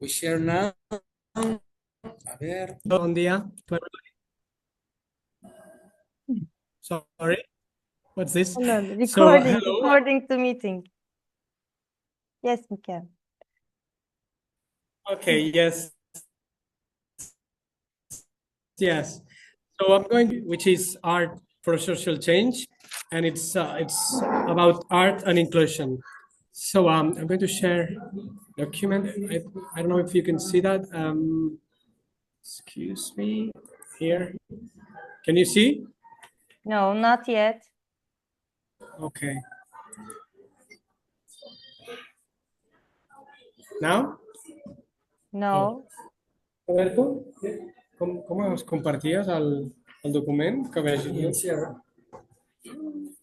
We share now. A ver. Buen día to everybody. Sorry, what's this? Hold on. So, Recording, hello. recording to meeting. Yes, we can. Okay, yes. Yes. So I'm going, which is art for social change, and it's about art and inclusion. So I'm going to share document. I don't know if you can see that. Excuse me. Here. Can you see? No, not yet. Okay. Now? No. Roberto, com es comparties el document que vegi?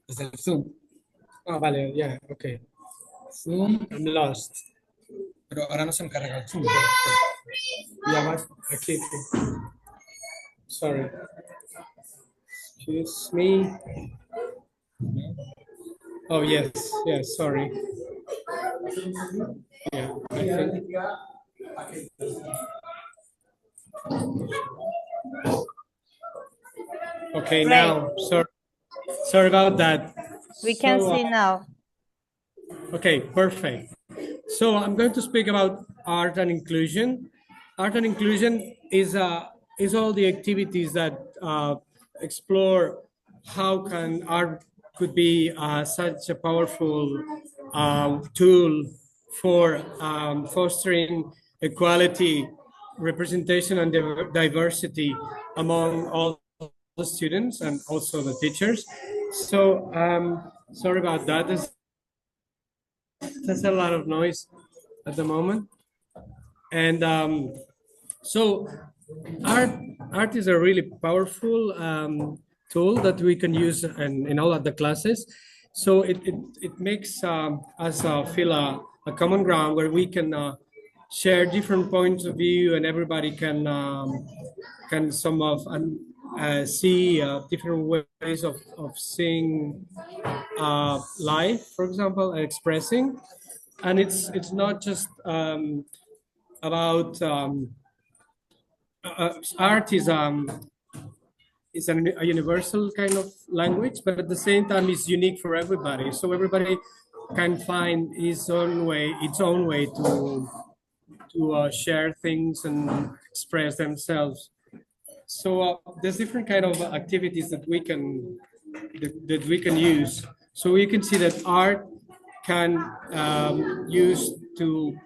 Desde el Zoom. Ah, vale, yeah, okay. Zoom. I'm lost. Pero ahora no se encarga el Zoom. Yeah, but aquí. Sorry. Excuse me. Oh, yes, yes, sorry. Yeah, I think. Okay, Great. now, sorry about that. We can So, see now. okay, perfect. So I'm going to speak about art and inclusion. Art and inclusion is all the activities that explore how can art could be such a powerful tool for fostering equality, representation, and diversity among all the students and also the teachers. So sorry about that. There's a lot of noise at the moment. And so art is a really powerful tool that we can use in all of the classes. So it makes us feel a common ground where we can share different points of view, and everybody can some of see different ways of seeing life, for example, and expressing. And it's not just about art is a universal kind of language, but at the same time it's unique for everybody. So everybody can find its own way to share things and express themselves. So there's different kind of activities that we can use. So we can see that art can use to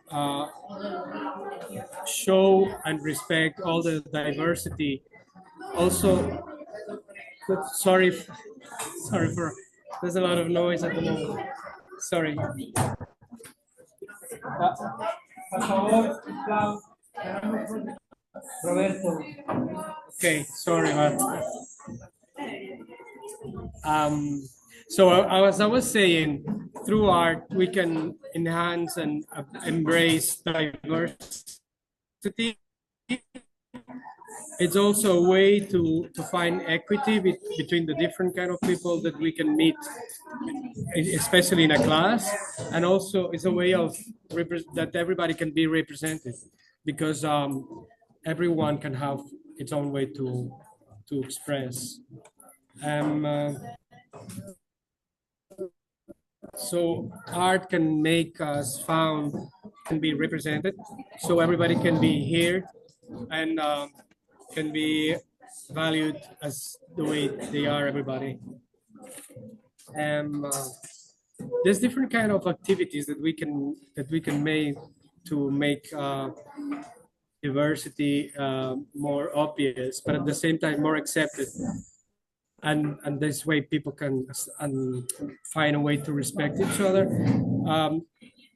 show and respect all the diversity. Also, sorry for there's a lot of noise at the moment. Sorry. Roberto. Okay, sorry about so as I was saying, through art we can enhance and embrace diversity. It's also a way to find equity between the different kind of people that we can meet, especially in a class, and also it's a way of that everybody can be represented, because everyone can have its own way to express. So art can make us found and be represented, so everybody can be here and can be valued as the way they are, everybody. There's different kind of activities that we can make to make diversity more obvious, but at the same time more accepted. And this way people can find a way to respect each other.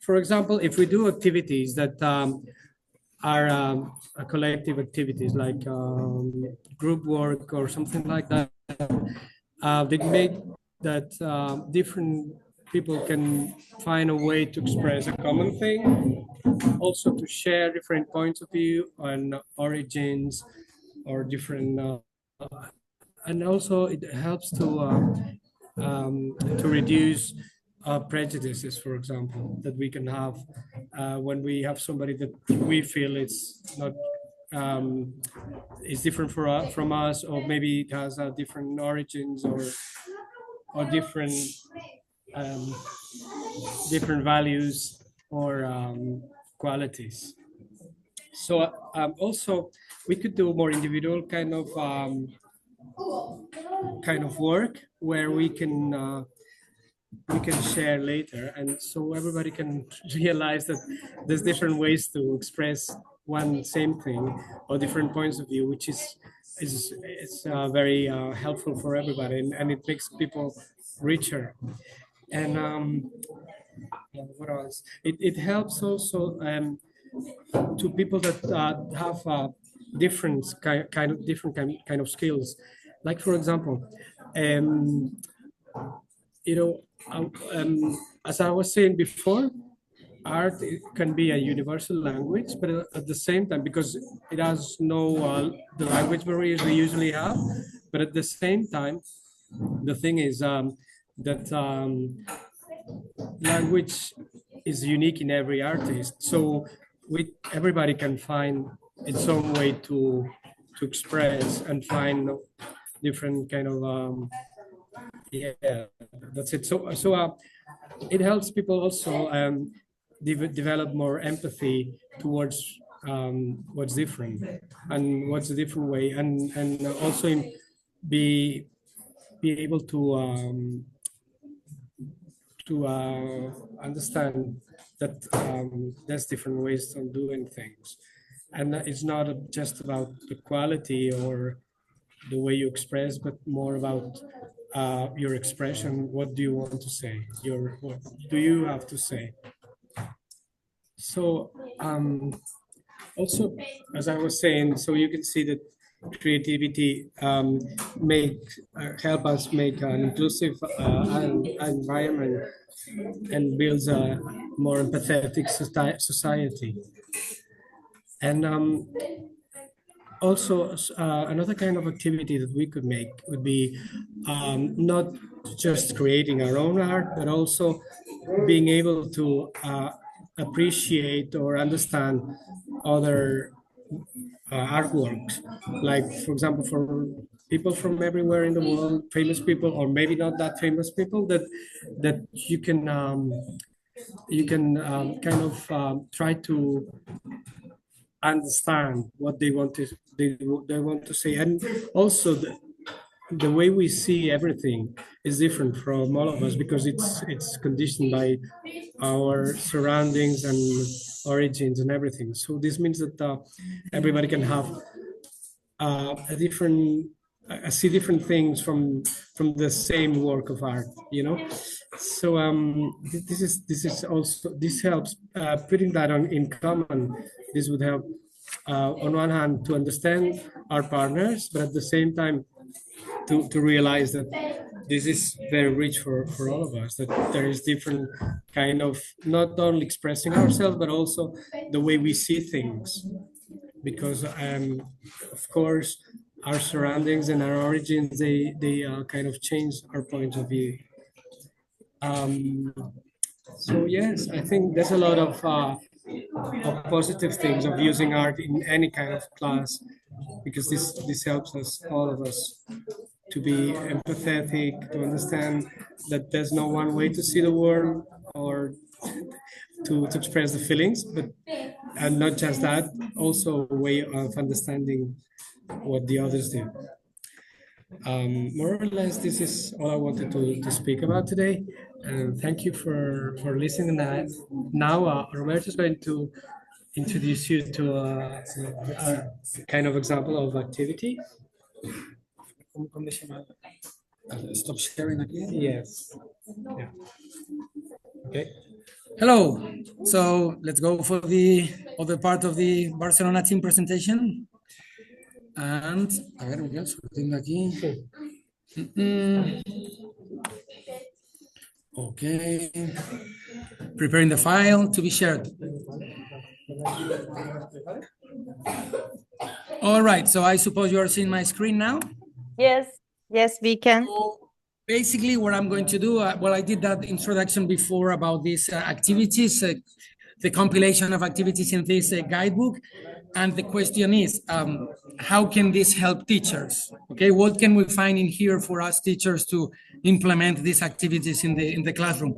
For example, if we do activities that are collective activities like group work or something like that, they make that different people can find a way to express a common thing, also to share different points of view on origins or different and also it helps to reduce prejudices, for example, that we can have when we have somebody that we feel it's not is different from us, or maybe it has different origins or different um, different values or qualities. So also we could do more individual kind of work where we can share later, and so everybody can realize that there's different ways to express one same thing or different points of view, which is very helpful for everybody, and it makes people richer. And what else? It helps also to people that have different kind of skills. Like for example, you know, as I was saying before, art can be a universal language, but at the same time, because it has no the language barriers we usually have, but at the same time, the thing is that language is unique in every artist. So everybody can find its own way to express and find different kind of yeah, that's it. So it helps people also develop more empathy towards what's different and what's a different way, and also be able to understand that there's different ways of doing things, and it's not just about the quality or the way you express, but more about your expression. What do you want to say? What do you have to say? So also, as I was saying, so you can see that creativity help us make an inclusive environment and builds a more empathetic society. And also, another kind of activity that we could make would be not just creating our own art, but also being able to appreciate or understand other artworks. Like, for example, for people from everywhere in the world, famous people, or maybe not that famous people, that you can kind of try to understand what they want to say, and also the way we see everything is different from all of us, because it's conditioned by our surroundings and origins and everything. So this means that everybody can have see different things from the same work of art, you know. So this helps putting that in common. This would help on one hand to understand our partners, but at the same time to realize that this is very rich for all of us, that there is different kind of not only expressing ourselves, but also the way we see things, because of course our surroundings and our origins, they kind of change our point of view. So yes, I think there's a lot of positive things of using art in any kind of class, because this helps us, all of us, to be empathetic, to understand that there's no one way to see the world or to express the feelings, but and not just that, also a way of understanding what the others do. More or less, this is all I wanted to speak about today. And thank you for listening. Now, Roberto is going to introduce you to a kind of example of activity. Stop sharing again. Yes. Yeah. Okay. Hello. So let's go for the other part of the Barcelona team presentation. And a ver, Miguel, tengo aquí. Okay. Preparing the file to be shared. All right. So I suppose you are seeing my screen now. Yes, yes, we can. So basically, what I'm going to do, well, I did that introduction before about these activities. the compilation of activities in this guidebook. And the question is, how can this help teachers? Okay, what can we find in here for us teachers to implement these activities in the classroom?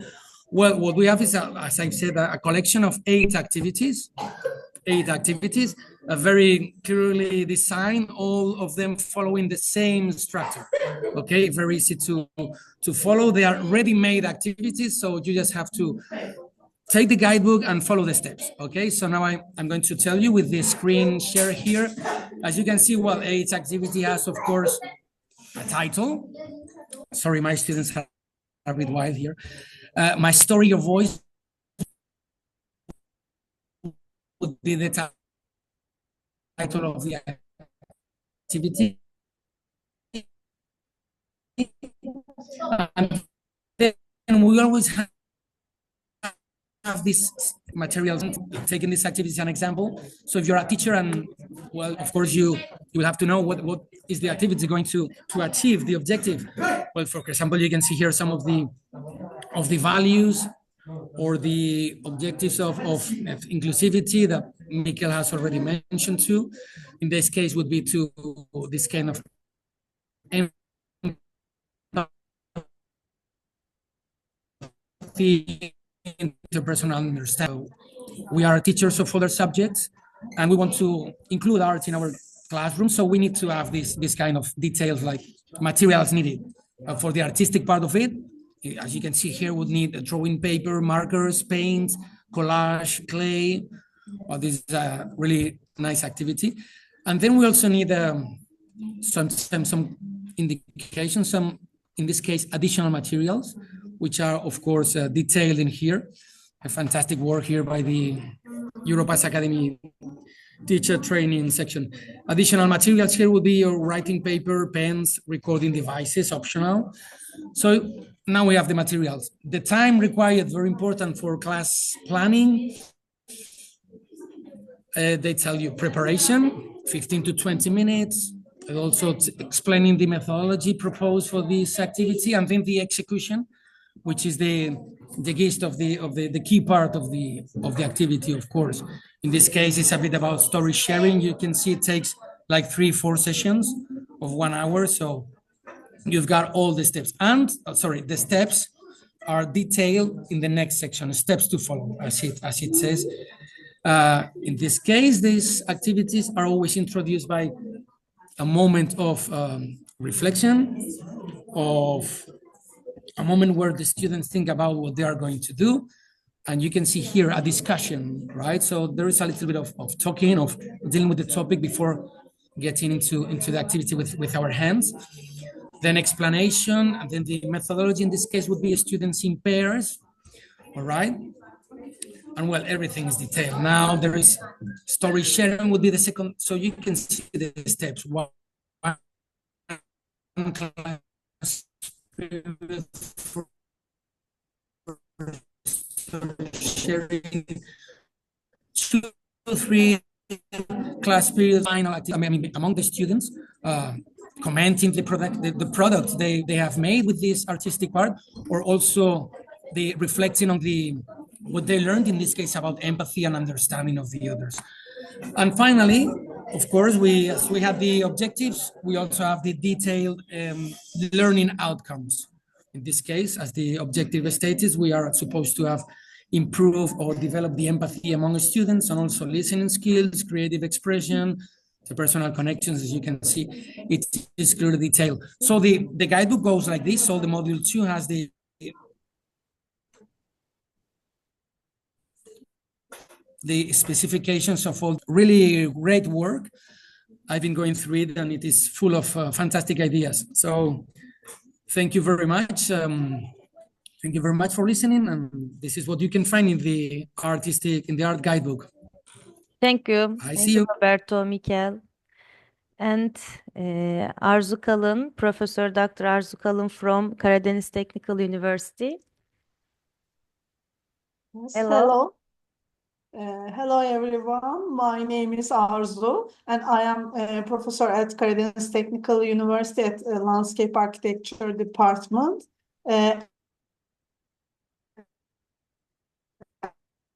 Well, what we have is, as I've said, a collection of 8 activities, very clearly designed, all of them following the same structure. Okay, very easy to follow. They are ready-made activities, so you just have to take the guidebook and follow the steps. Okay, so now I'm going to tell you with the screen share here. As you can see, well, each activity has, of course, a title. Sorry, my students are a bit wild here. My story of voice would be the title of the activity. And then we always have these materials, taking this activity as an example. So if you're a teacher, and well, of course you will have to know what is the activity going to achieve the objective. Well, for example, you can see here some of the values or the objectives of inclusivity that Mikel has already mentioned too. In this case would be to this kind of the interpersonal understanding. We are teachers of other subjects, and we want to include art in our classroom, so we need to have this kind of details, like materials needed for the artistic part of it. As you can see here, would need a drawing paper, markers, paint, collage, clay. Well, this is a really nice activity. And then we also need some indications, in this case, additional materials, which are, of course, detailed in here. A fantastic work here by the Europass Academy teacher training section. Additional materials here would be your writing paper, pens, recording devices, optional. So now we have the materials. The time required, very important for class planning. They tell you preparation, 15 to 20 minutes, and also explaining the methodology proposed for this activity, and then the execution, which is the gist of the key part of the activity, of course. In this case, it's a bit about story sharing. You can see it takes like 3-4 sessions of 1 hour. So you've got all the steps, and the steps are detailed in the next section, steps to follow, as it says. In this case, these activities are always introduced by a moment of reflection, of a moment where the students think about what they are going to do. And you can see here a discussion, right? So there is a little bit of talking, of dealing with the topic before getting into the activity with our hands. Then explanation, and then the methodology in this case would be students in pairs, all right? And well, everything is detailed. Now there is story sharing would be the second, so you can see the steps. One class sharing, 2, 3 class periods, final activity. I mean, among the students, commenting the product they have made with this artistic part, or also the reflecting on what they learned, in this case, about empathy and understanding of the others. And finally, of course, as we have the objectives, we also have the detailed learning outcomes. In this case, as the objective states, we are supposed to have improve or develop the empathy among students, and also listening skills, creative expression, the personal connections. As you can see, it is clearly detailed. So the guidebook goes like this. So the module 2 has the specifications of all really great work. I've been going through it, and it is full of fantastic ideas. So thank you very much. Thank you very much for listening. And this is what you can find in the art guidebook. Thank you. I Thank see you, you. Roberto, Mikel. And Arzu Kalın, Professor Dr. Arzu Kalın from Karadeniz Technical University. Yes, Hello. hello everyone. My name is Arzu, and I am a professor at Karadeniz Technical University at Landscape Architecture Department.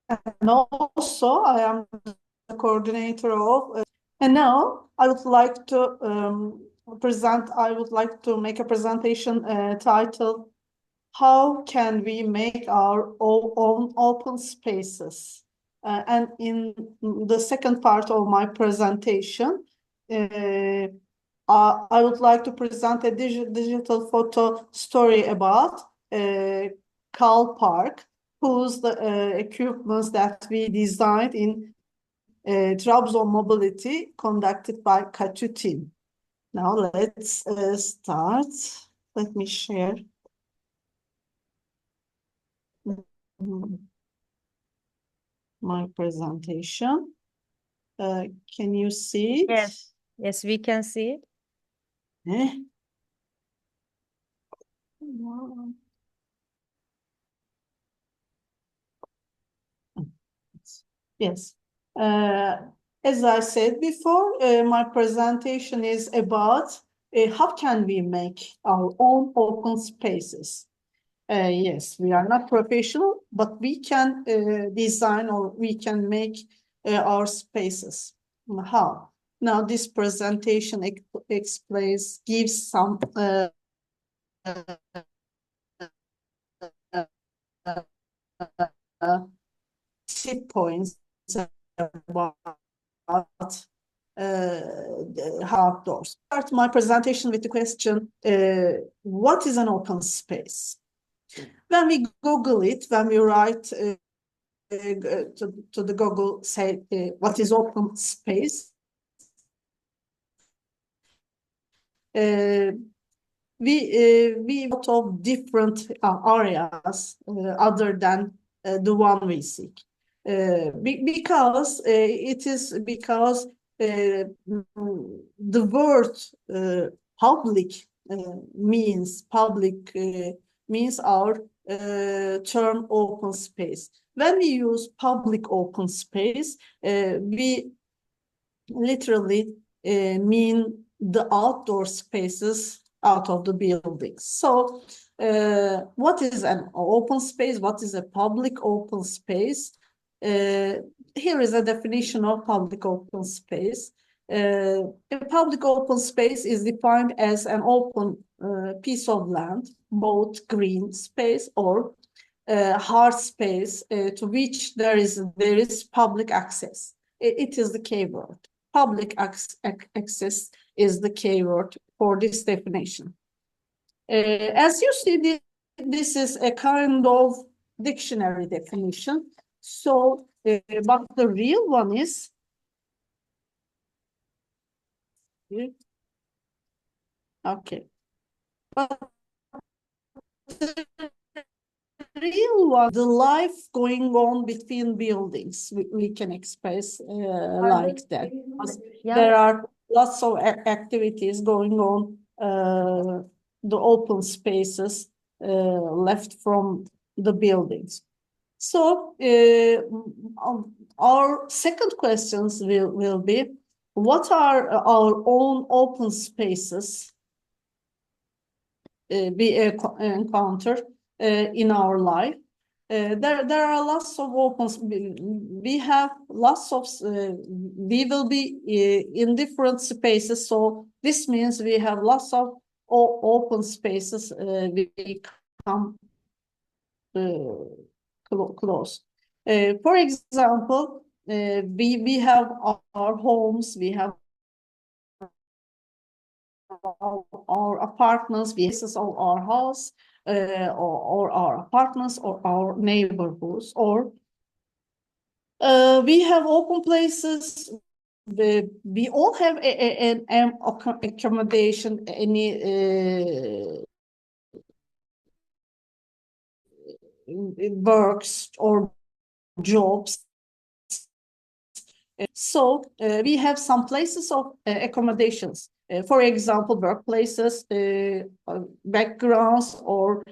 And also I am the coordinator of, and now I would like to I would like to make a presentation titled, How Can We Make Our Own Open Spaces? And in the second part of my presentation, I would like to present a digital photo story about Cal Park, whose the equipments that we designed in Trabzon Mobility conducted by Kaçu team. Now let's start. Let me share. My presentation. Can you see it? Yes. Yes, we can see it. Eh? Yes. As I said before, my presentation is about how can we make our own open spaces. Yes, we are not professional, but we can design or we can make our spaces. How? Now, this presentation explains, gives some tip points about outdoors. Start my presentation with the question, what is an open space? When we Google it, when we write to the Google, say, what is open space? We lot of different areas other than the one we seek. Because it is because the word public means our term open space. When we use public open space, we literally mean the outdoor spaces out of the buildings. So what is an open space? What is a public open space? Here is a definition of public open space. A public open space is defined as an open piece of land, both green space or hard space to which there is public access. It is the keyword. Public access is the keyword for this definition. As you see, this is a kind of dictionary definition. So, but the real one is, okay. But the real one, the life going on between buildings, we can express like that. There are lots of activities going on, the open spaces left from the buildings. So our second questions will be, what are our own open spaces we encounter in our life? There are lots of we have lots of, we will be in different spaces. So this means we have lots of open spaces we come close. For example, we have our homes, we have our apartments, we have our house, or our apartments, or our neighborhoods, or we have open places. We all have an accommodation, any works or jobs. So we have some places of accommodations. For example, workplaces, backgrounds, or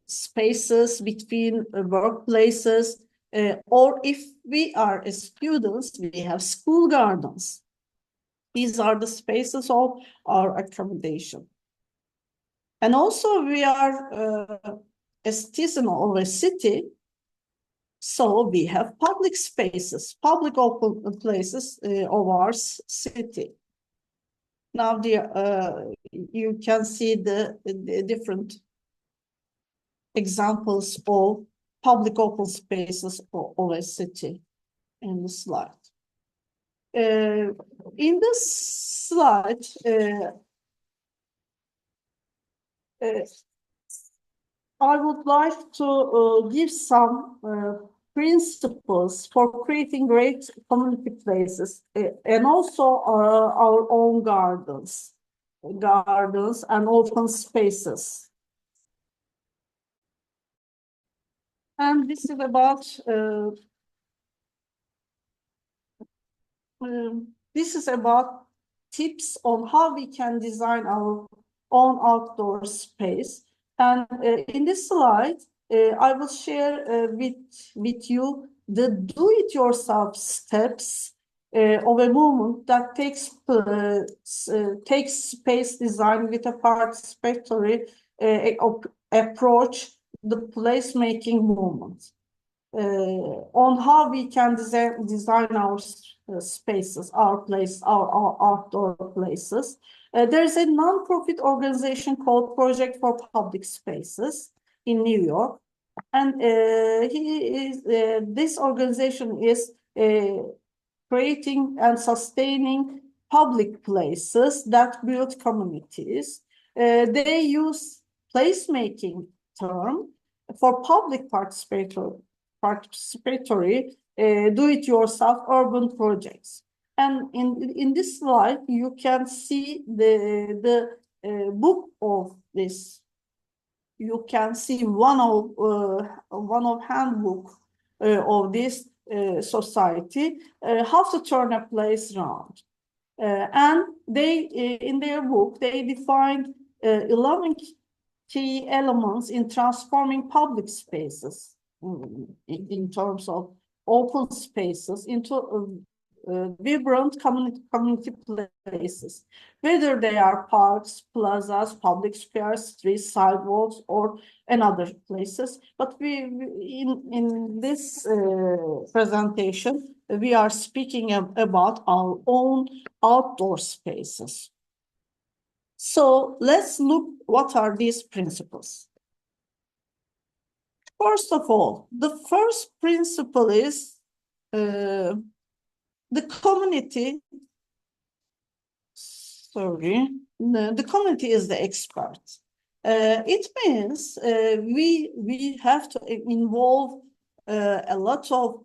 spaces between workplaces. Or if we are students, we have school gardens. These are the spaces of our accommodation. And also we are a citizen of a city. So we have public spaces, public open places of our city. Now you can see the different examples of public open spaces of a city in the slide. In this slide, I would like to give some principles for creating great community places and also our own gardens and open spaces. And this is about tips on how we can design our own outdoor space. And in this slide, I will share with you the do-it-yourself steps of a movement that takes space design with a participatory approach, the placemaking movement. On how we can design our spaces, our outdoor places. There's a non-profit organization called Project for Public Spaces in New York, and this organization is creating and sustaining public places that build communities. They use placemaking term for public participatory do-it-yourself urban projects. And in this slide, you can see the book of this. You can see one of handbook of this society, how to turn a place around. And they, in their book, they defined 11 key elements in transforming public spaces in terms of open spaces into vibrant community places, whether they are parks, plazas, public squares, streets, sidewalks, or another places. But in this presentation, we are speaking about our own outdoor spaces. So let's look what are these principles. First of all, the first principle is the community, the community is the expert. It means we have to involve a lot of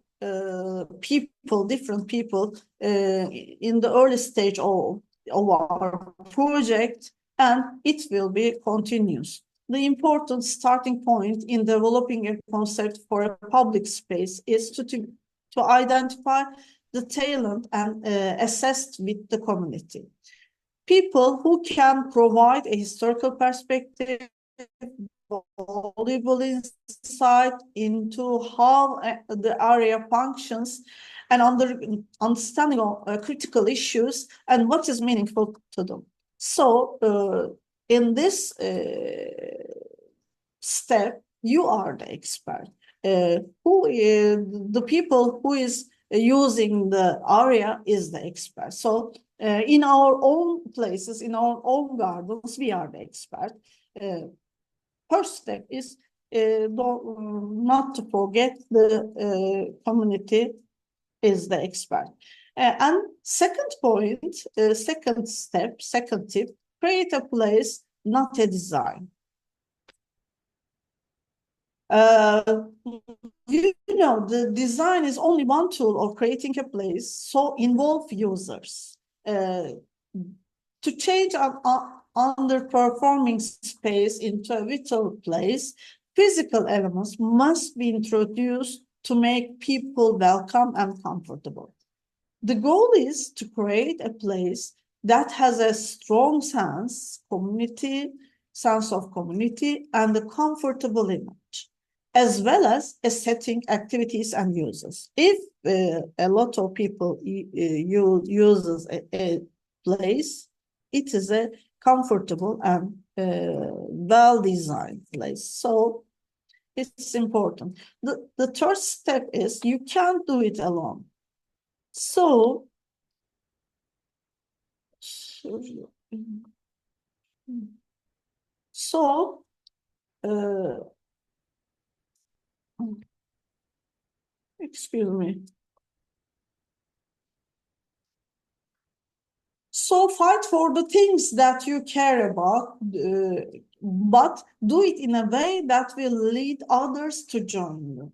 people, different people in the early stage of our project, and it will be continuous. The important starting point in developing a concept for a public space is to identify the talent and assessed with the community. People who can provide a historical perspective, valuable insight into how the area functions, and understanding of critical issues and what is meaningful to them. So in this step, you are the expert. The people who is using the area is the expert. So in our own places, in our own gardens, we are the expert. First step is not to forget the community is the expert. And second point, second step, second tip, create a place, not a design. You know, the design is only one tool of creating a place, so involve users. To change an underperforming space into a vital place, physical elements must be introduced to make people welcome and comfortable. The goal is to create a place that has a strong sense of community and a comfortable image, as well as a setting, activities, and uses. If a lot of people uses a place, it is a comfortable and well-designed place. So It's important. The third step is you can't do it alone. So, uh, excuse me. So fight for the things that you care about, but do it in a way that will lead others to join you.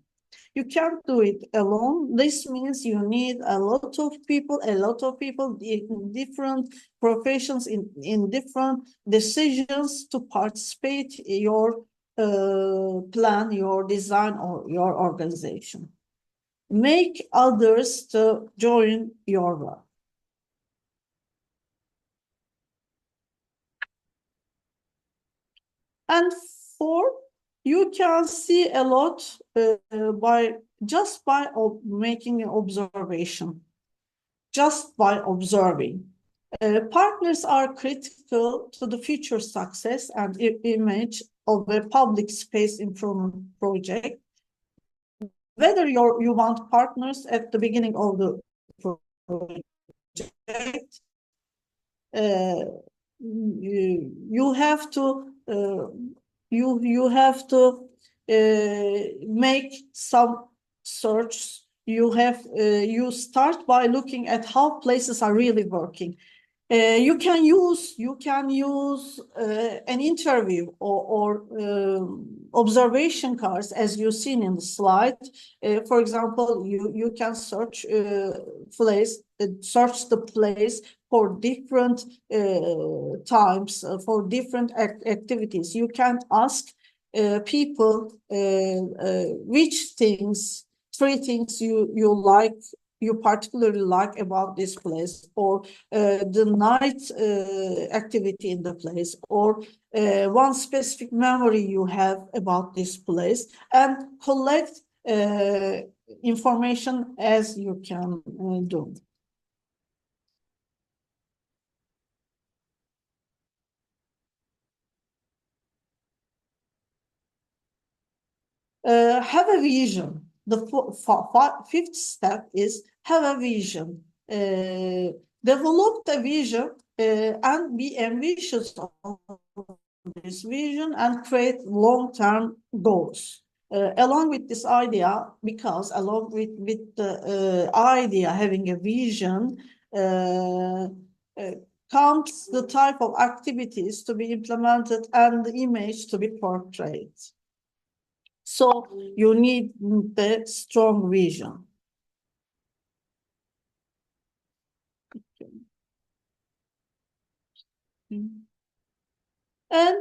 You can't do it alone. This means you need a lot of people in different professions, in different decisions to participate in your plan, your design, or your organization. Make others to join your work. And four, you can see a lot by making an observation, just by observing. Partners are critical to the future success and image of a public space improvement project. Whether you want partners at the beginning of the project, you have to make some search. You start by looking at how places are really working. You can use an interview or observation cards, as you've seen in the slide. For example, you can search the place for different times, for different activities. You can ask people which three things you particularly like about this place, or the night activity in the place, or one specific memory you have about this place, and collect information as you can do. Have a vision. The fifth step is have a vision. Develop the vision and be ambitious of this vision and create long-term goals. Along with this idea, because along with the idea having a vision, comes the type of activities to be implemented and the image to be portrayed. So you need the strong vision. And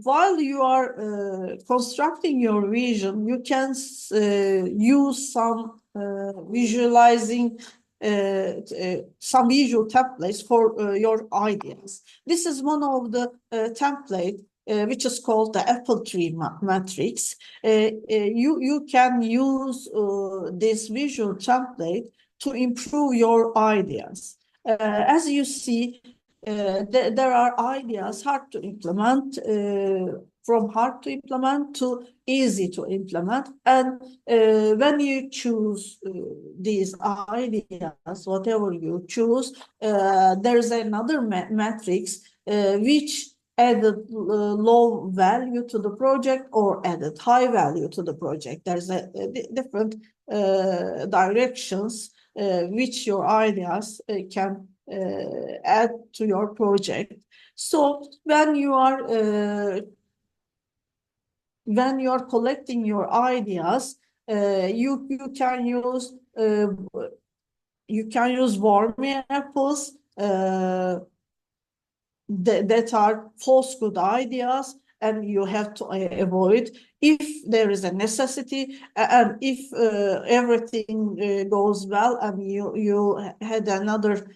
while you are constructing your vision, you can use some visualizing, some visual templates for your ideas. This is one of the templates which is called the apple tree matrix. You can use this visual template to improve your ideas. As you see, there are ideas hard to implement, from hard to implement to easy to implement. And when you choose these ideas, whatever you choose, there's another matrix which added low value to the project or added high value to the project. There's a different directions which your ideas can add to your project. So when you are collecting your ideas, you can use warm apples that are false good ideas, and you have to avoid. If there is a necessity and if everything goes well and you had another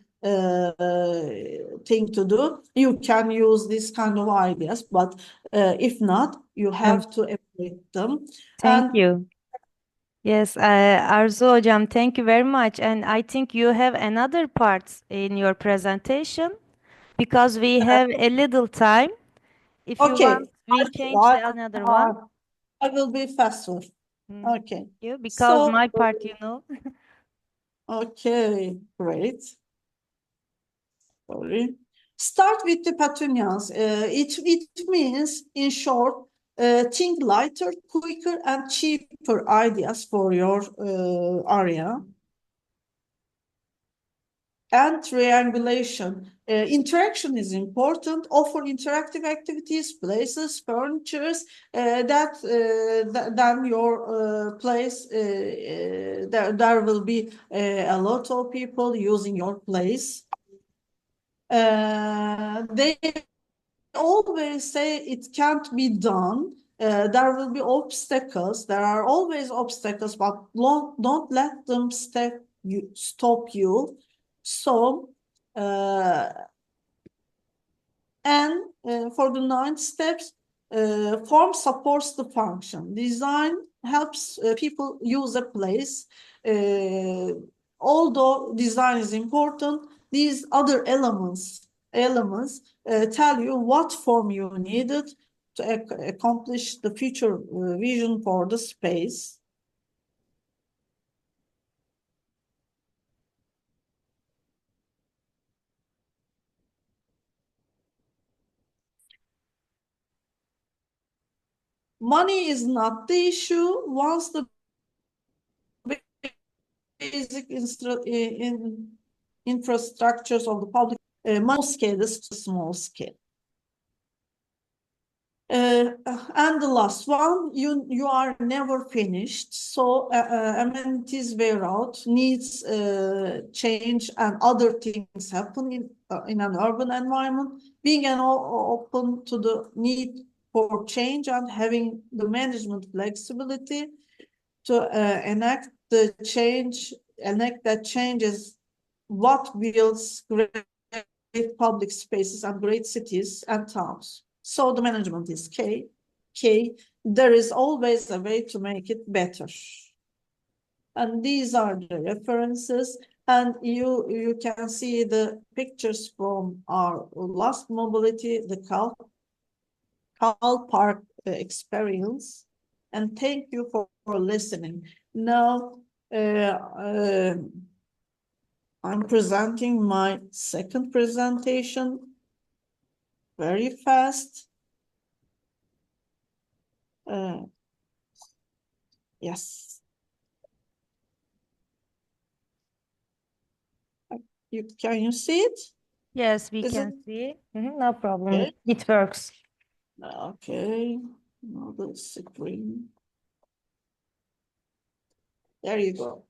thing to do, you can use this kind of ideas, but if not, you have to avoid them. Thank you. Yes, Arzu Hocam, thank you very much. And I think you have another part in your presentation because we have a little time. If you Okay. want, we'll change the another one. I will be faster. Mm, Okay. you, because So, my part, you know. okay, great. Sorry. Start with the petunias. It means, in short, think lighter, quicker, and cheaper ideas for your area. And triangulation. Interaction is important. Offer interactive activities, places, furnitures. Then your place, there will be a lot of people using your place. They always say it can't be done. There will be obstacles. There are always obstacles, but don't let them stop you. So, for the 9 steps, form supports the function. Design helps people use a place. Although design is important, these other elements tell you what form you needed to accomplish the future vision for the space. Money is not the issue. Once the basic infrastructures of the public scale is small scale. And the last one, you are never finished. So amenities wear out, needs change, and other things happen in an urban environment. Being open to the need for change and having the management flexibility to enact that change is what builds great public spaces and great cities and towns. So the management is key. There is always a way to make it better. And these are the references. And you can see the pictures from our last mobility, the Cal Park experience. And thank you for listening. Now, I'm presenting my second presentation very fast. Yes. Can you see it? Yes, we Is can see. No problem. Okay. It works. Okay. Now the screen. There you go.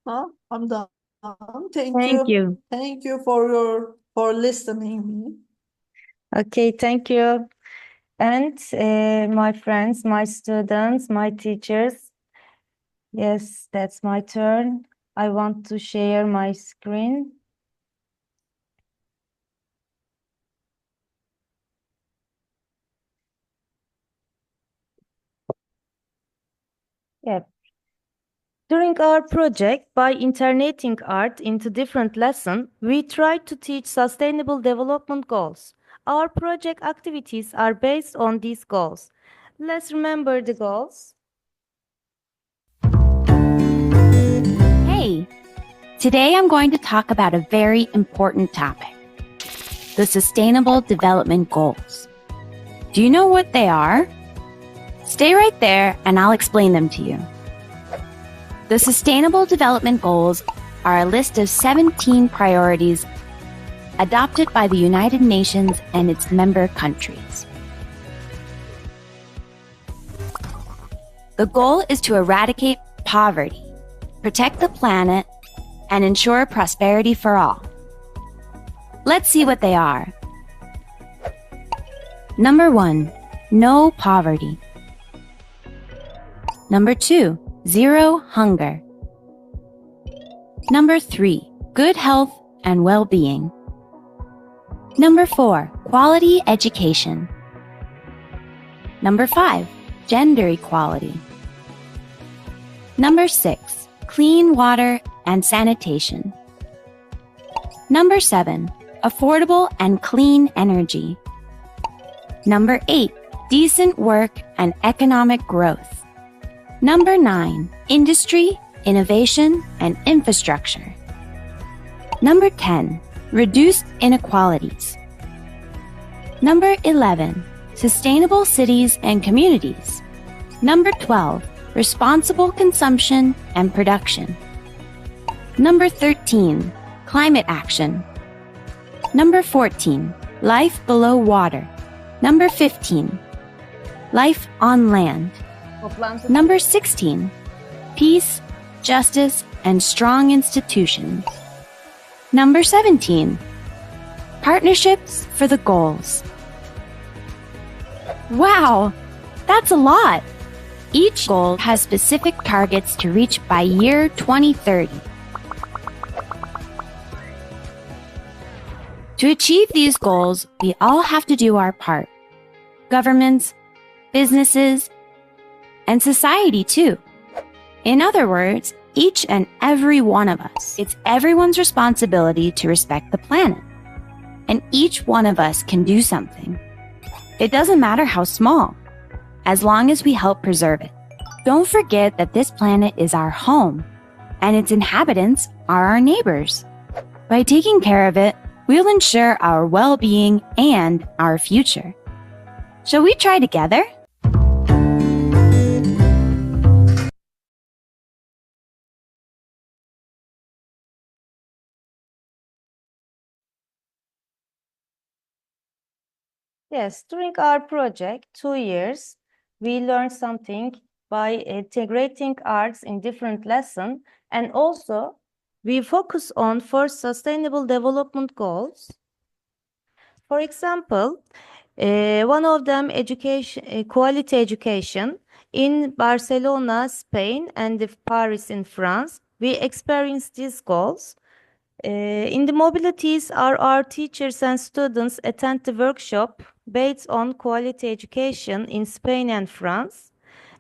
Huh? I'm done. Thank Thank you. you. Thank you for listening me. Okay, thank you. And my friends, my students, my teachers. Yes, that's my turn. I want to share my screen. Yeah. During our project, by internating art into different lessons, we tried to teach sustainable development goals. Our project activities are based on these goals. Let's remember the goals. Hey! Today I'm going to talk about a very important topic, the Sustainable Development Goals. Do you know what they are? Stay right there and I'll explain them to you. The Sustainable Development Goals are a list of 17 priorities adopted by the United Nations and its member countries. The goal is to eradicate poverty, protect the planet, and ensure prosperity for all. Let's see what they are. Number 1, no poverty. Number 2, zero hunger. Number 3, good health and well-being. Number 4, quality education. Number 5, gender equality. Number 6, clean water and sanitation. Number 7, affordable and clean energy. Number 8, decent work and economic growth. Number 9, industry, innovation, and infrastructure. Number 10, reduced inequalities. Number 11, sustainable cities and communities. Number 12, responsible consumption and production. Number 13, climate action. Number 14, life below water. Number 15, life on land. Number 16, peace, justice, and strong institutions. Number 17, partnerships for the goals. Wow, that's a lot! Each goal has specific targets to reach by year 2030. To achieve these goals, we all have to do our part. Governments, businesses, and society too. In other words, each and every one of us. It's everyone's responsibility to respect the planet. And each one of us can do something. It doesn't matter how small, as long as we help preserve it. Don't forget that this planet is our home, and its inhabitants are our neighbors. By taking care of it, we'll ensure our well-being and our future. Shall we try together? Yes, during our project, 2 years, we learned something by integrating arts in different lessons, and also we focus on first sustainable development goals. For example, one of them education, quality education. In Barcelona, Spain, and Paris in France, we experienced these goals. In the mobilities, our teachers and students attend the workshop based on quality education in Spain and France.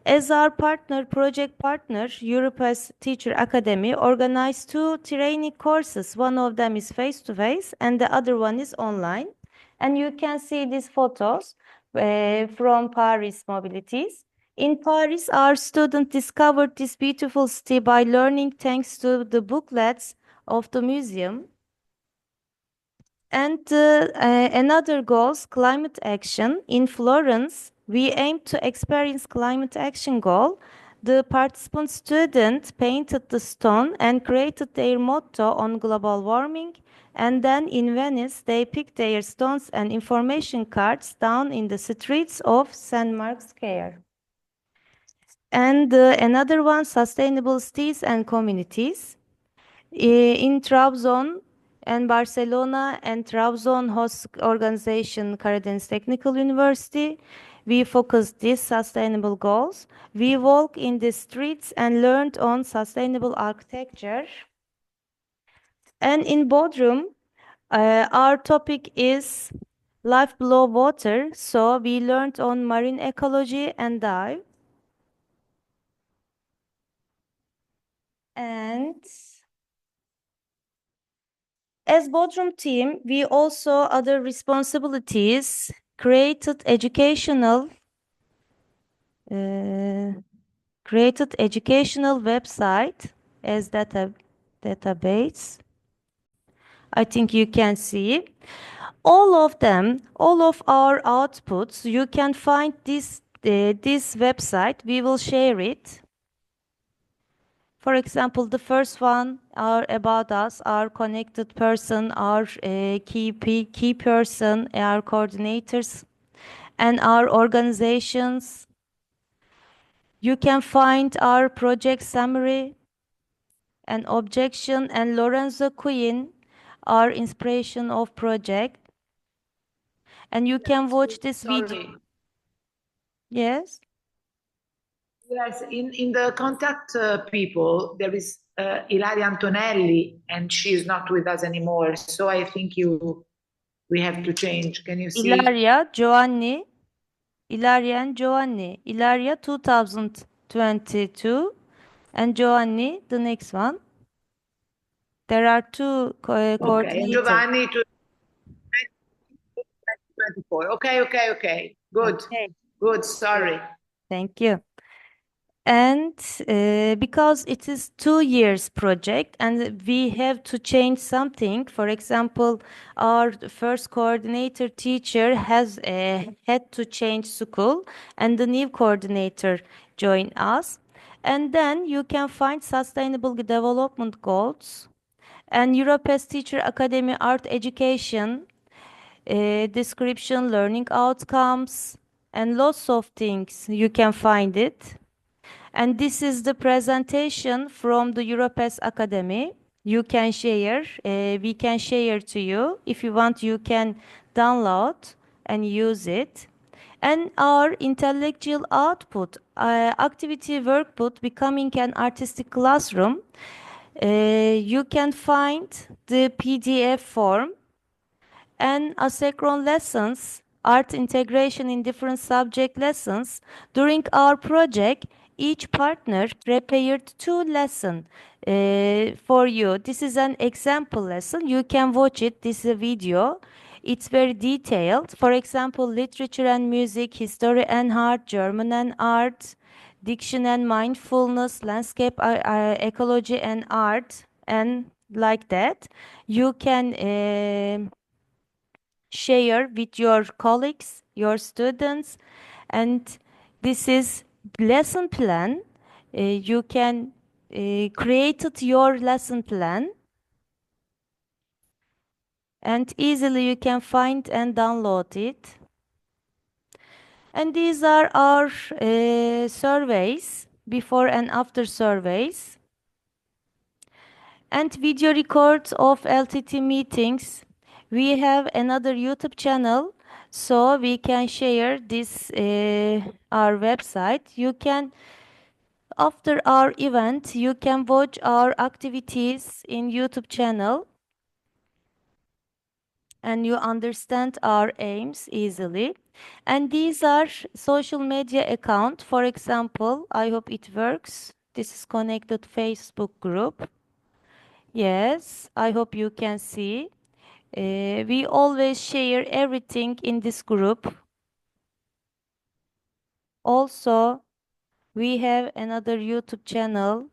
As our project partner, Europa's Teacher Academy organized 2 training courses. One of them is face-to-face and the other one is online. And you can see these photos from Paris mobilities. In Paris, our student discovered this beautiful city by learning thanks to the booklets of the museum. And another goals, climate action. In Florence, we aim to experience climate action goal. The participant student painted the stone and created their motto on global warming. And then in Venice, they picked their stones and information cards down in the streets of St. Mark's Square. And another one, sustainable cities and communities. In Trabzon and Barcelona and Trabzon host organization Karadeniz Technical University, we focused these sustainable goals. We walk in the streets and learned on sustainable architecture. And in Bodrum, our topic is life below water. So we learned on marine ecology and dive. And as Bodrum team, we also other responsibilities, created educational website as database. I think you can see. All of them, all of our outputs, you can find this website. We will share it. For example, the first one are about us, our connected person, our key person, our coordinators, and our organizations. You can find our project summary and objection and Lorenzo Queen, our inspiration of project. And you can watch this video. Sorry. Yes. Yes, in the contact people, there is Ilaria Antonelli, and she's not with us anymore. So I think we have to change. Can you see? Ilaria, Giovanni, Ilaria and Giovanni. Ilaria 2022 and Giovanni, the next one. There are two Okay, and coordinators. Giovanni to 2024. Okay. Good. Okay. Good. Sorry. Thank you. And because it is 2 years project and we have to change something, for example, our first coordinator teacher has had to change school and the new coordinator joined us. And then you can find sustainable development goals and Europass Teacher Academy Art Education, description, learning outcomes, and lots of things you can find it. And this is the presentation from the Europass Academy. You can share, we can share to you. If you want, you can download and use it. And our intellectual output, activity workbook, Becoming an Artistic Classroom. You can find the PDF form and asynchronous lessons, art integration in different subject lessons. During our project, each partner prepared 2 lessons for you. This is an example lesson. You can watch it. This is a video. It's very detailed. For example, literature and music, history and art, German and art, diction and mindfulness, landscape, ecology and art, and like that. You can share with your colleagues, your students, and this is lesson plan. You can create your lesson plan and easily you can find and download it. And these are our surveys, before and after surveys. And video records of LTT meetings. We have another YouTube channel, so we can share this our website. You can, after our event, you can watch our activities in YouTube channel, and you understand our aims easily. And these are social media account. For example, I hope it works. This is connected Facebook group. Yes, I hope you can see. We always share everything in this group. Also, we have another YouTube channel.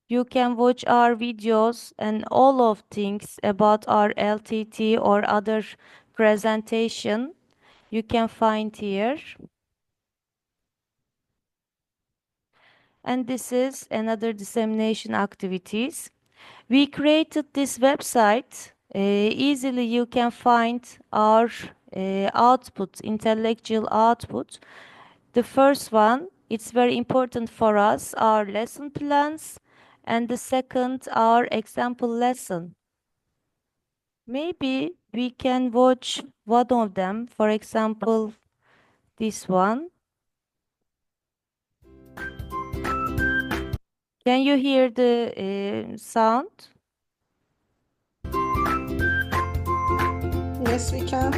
You can watch our videos and all of things about our LTT or other presentation. You can find here. And this is another dissemination activities. We created this website. Easily you can find our output, intellectual output. The first one, it's very important for us, our lesson plans, and the second, our example lesson. Maybe we can watch one of them, for example, this one. Can you hear the sound? Yes, we can.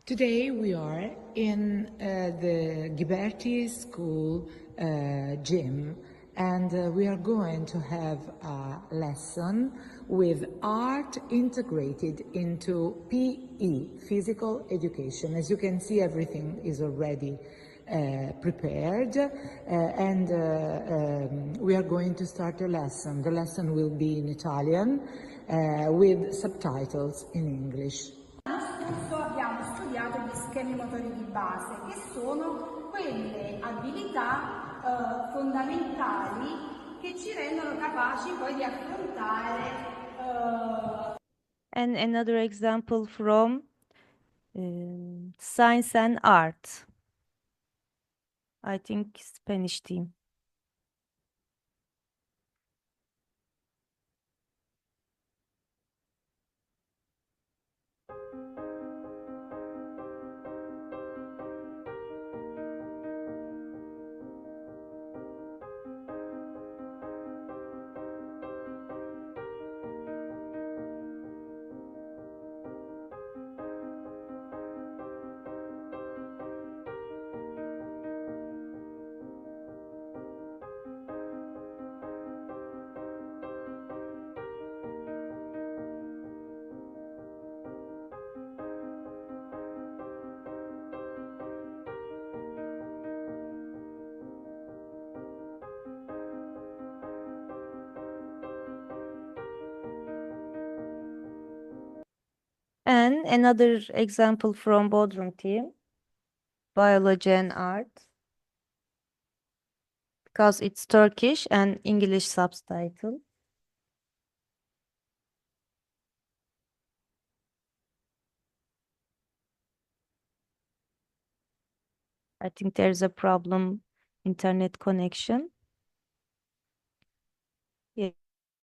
Today we are in the Ghiberti School gym, and we are going to have a lesson with art integrated into PE, physical education. As you can see, everything is already prepared, and we are going to start a lesson. The lesson will be in Italian with subtitles in English. Abbiamo studiato gli schemi motori di base, che sono quelle abilità fondamentali che ci rendono capaci poi di affrontare. And another example from Science and Art. I think Spanish team. And another example from Bodrum team, Biology and Art, because it's Turkish and English subtitle. I think there's a problem, internet connection.